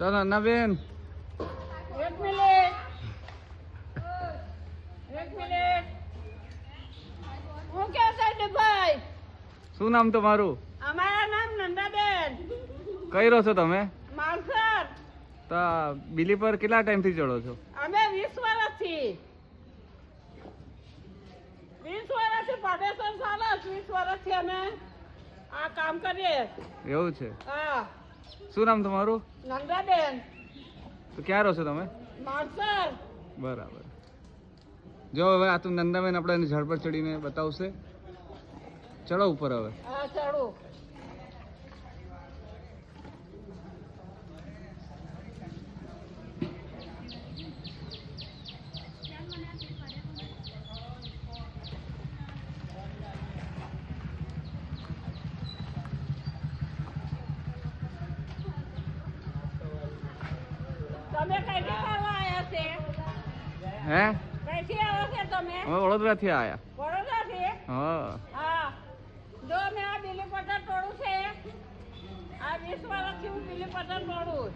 ચાલો નવીન એક મિનિટ હું ક્યાં સાઈડ ભાઈ શું નામ તમારું? અમારા નામ નંદાબેન. કઈ રહો છો તમે? માલસર. તો બીલી પર કેટલા ટાઈમ થી ચડો છો? અમે 20 વર્ષથી પાટેશ્વર ચાલે. 20 વર્ષથી અમે આ કામ કરીએ. એવું છે? હા. શું નામ તમારું? નંદાબેન. તો ક્યાં રહો છો તમે? માલસર. બરાબર. જો હવે આ તો નંદાબેન આપણે ઝાડ પર ચડીને બતાવશે. ચડો ઉપર હવે. હા ચડો. તમે કઈથી કરવા આવ્યા છે? હે? કઈથી આવો છો તમે? અમે વડોદરા થી આયા. વડોદરાથી? હા. હા. જો મેં આ બીલી પટર તોડું છે. આ 20 વર્ષથી હું બીલી પટર તોડું.